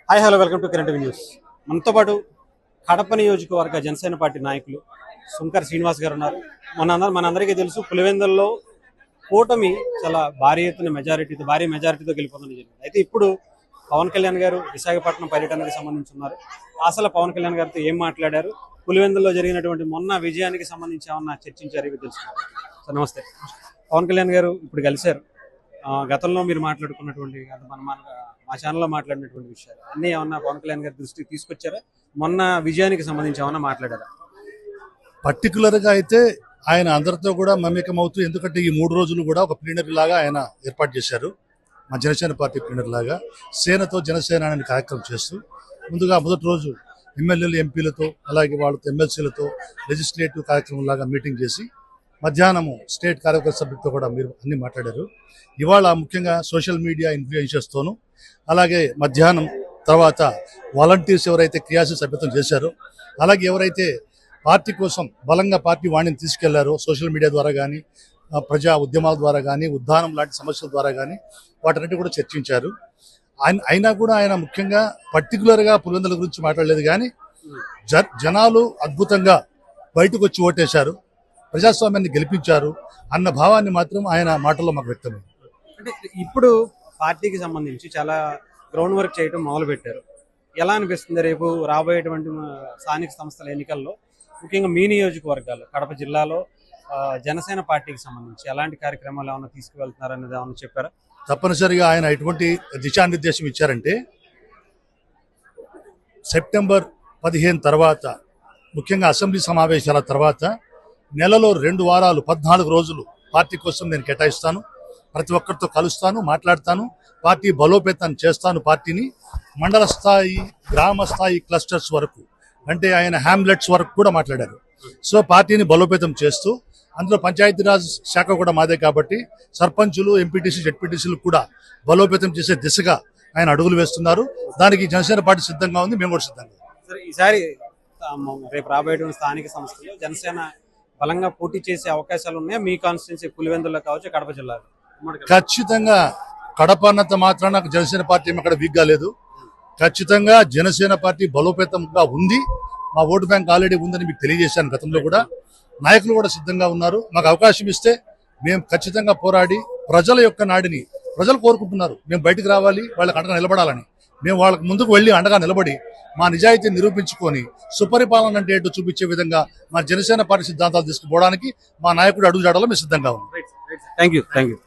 Hi hello welcome to current news. మనతో పాటు కడప నియోజకవర్గ జనసేన పార్టీ నాయకులు సుంకర్ శ్రీనివాస్ గారు ఉన్నారు. మనందరికీ తెలుసు పులివెందుల్లో కూటమి చాలా భారీ మెజారిటీతో గెలిపోతుంది జరిగింది. అయితే ఇప్పుడు పవన్ కళ్యాణ్ గారు విశాఖపట్నం పర్యటనకు సంబంధించి ఉన్నారు. అసలు పవన్ కళ్యాణ్ గారితో ఏం మాట్లాడారు, పులివెందుల్లో జరిగినటువంటి మొన్న విజయానికి సంబంధించి ఏమన్నా చర్చించారు, ఇవి తెలుసుకున్నారు. సార్ నమస్తే. పవన్ కళ్యాణ్ గారు ఇప్పుడు కలిశారు. గతంలో మీరు మాట్లాడుకున్నటువంటి మా ఛానల్లో మాట్లాడినటువంటి విషయాలు అన్నీ ఏమన్నా పవన్ కళ్యాణ్ గారి దృష్టికి తీసుకొచ్చారా? మొన్న విజయానికి సంబంధించి ఏమన్నా మాట్లాడారా? పర్టికులర్గా అయితే ఆయన అందరితో కూడా మమేకమవుతూ, ఎందుకంటే ఈ 3 రోజులు కూడా ఒక ప్లీనరీ లాగా ఆయన ఏర్పాటు చేశారు. మా జనసేన పార్టీ ప్లీనరీ లాగా సేనతో జనసేన అనే కార్యక్రమం చేస్తూ ముందుగా మొదటి రోజు ఎమ్మెల్యేలు ఎంపీలతో అలాగే వాళ్ళతో ఎమ్మెల్సీలతో లెజిస్లేటివ్ కార్యక్రమం లాగా మీటింగ్ చేసి మధ్యాహ్నము స్టేట్ కార్యవర్గ సభ్యులతో కూడా మీరు అన్ని మాట్లాడారు. ఇవాళ ముఖ్యంగా సోషల్ మీడియా ఇన్ఫ్లుయెన్సర్స్తోనూ అలాగే మధ్యాహ్నం తర్వాత వాలంటీర్స్ ఎవరైతే క్రియాశీల సభ్యత్వం చేశారో, అలాగే ఎవరైతే పార్టీ కోసం బలంగా పార్టీ వాణిని తీసుకెళ్లారో సోషల్ మీడియా ద్వారా కానీ ప్రజా ఉద్యమాల ద్వారా కానీ ఉద్దానం లాంటి సమస్యల ద్వారా కానీ వాటన్నిటి కూడా చర్చించారు. అయినా కూడా ఆయన ముఖ్యంగా పర్టికులర్గా పులివెందుల గురించి మాట్లాడలేదు. కానీ జనాలు అద్భుతంగా బయటకు వచ్చి ఓటేశారు, ప్రజాస్వామ్యాన్ని గెలిపించారు అన్న భావాన్ని మాత్రం ఆయన మాటల్లో మాకు వ్యక్తమైంది. అంటే ఇప్పుడు పార్టీకి సంబంధించి చాలా గ్రౌండ్ వర్క్ చేయడం మొదలు పెట్టారు. ఎలా అనిపిస్తుంది రేపు రాబోయేటువంటి స్థానిక సంస్థల ఎన్నికల్లో, ముఖ్యంగా మీ నియోజకవర్గాలు కడప జిల్లాలో జనసేన పార్టీకి సంబంధించి ఎలాంటి కార్యక్రమాలు ఏమైనా తీసుకువెళ్తున్నారనేది ఏమైనా చెప్పారా? తప్పనిసరిగా ఆయన ఎటువంటి దిశానిర్దేశం ఇచ్చారంటే, సెప్టెంబర్ 15 తర్వాత ముఖ్యంగా అసెంబ్లీ సమావేశాల తర్వాత నెలలో 2 వారాలు 14 రోజులు పార్టీ కోసం నేను కేటాయిస్తాను. ప్రతి ఒక్కరితో కలుస్తాను, మాట్లాడతాను, పార్టీ బలోపేతాన్ని చేస్తాను. పార్టీని మండల స్థాయి, గ్రామ స్థాయి క్లస్టర్స్ వరకు, అంటే ఆయన హ్యామ్లెట్స్ వరకు కూడా మాట్లాడారు. సో పార్టీని బలోపేతం చేస్తూ, అందులో పంచాయతీరాజ్ శాఖ కూడా మాదే కాబట్టి సర్పంచులు, ఎంపీటీసీ, జెడ్పీటీసీలు కూడా బలోపేతం చేసే దిశగా ఆయన అడుగులు వేస్తున్నారు. దానికి జనసేన పార్టీ సిద్ధంగా ఉంది, మేము కూడా సిద్ధంగా ఉన్నాం. ఈసారి రేపు రాబోయేటువంటి స్థానిక సంస్థలు జనసేన బలంగా పోటీ చేసే అవకాశాలు ఉన్నాయా? మీ కాన్స్టిట్యున్సీ పులివెందుల్లో కావచ్చు, కడప జిల్లాలో? ఖచ్చితంగా కడప అన్నంత మాత్రాన జనసేన పార్టీ అక్కడ వీక్గా లేదు. ఖచ్చితంగా జనసేన పార్టీ బలోపేతంగా ఉంది. మా ఓటు బ్యాంక్ ఆల్రెడీ ఉందని మీకు తెలియజేశాను. గతంలో కూడా నాయకులు కూడా సిద్ధంగా ఉన్నారు. మాకు అవకాశం ఇస్తే మేము ఖచ్చితంగా పోరాడి ప్రజల యొక్క నాడిని, ప్రజలు కోరుకుంటున్నారు మేము బయటకు రావాలి, వాళ్ళకి అండగా నిలబడాలని. మేము వాళ్ళకి ముందుకు వెళ్ళి అండగా నిలబడి మా నిజాయితీని నిరూపించుకొని సుపరిపాలన అంటే ఏంటో చూపించే విధంగా మా జనసేన పార్టీ సిద్ధాంతాలు తీసుకుపోవడానికి మా నాయకుడు అడుగుజాడలో మేము సిద్ధంగా ఉన్నాం. Thank you.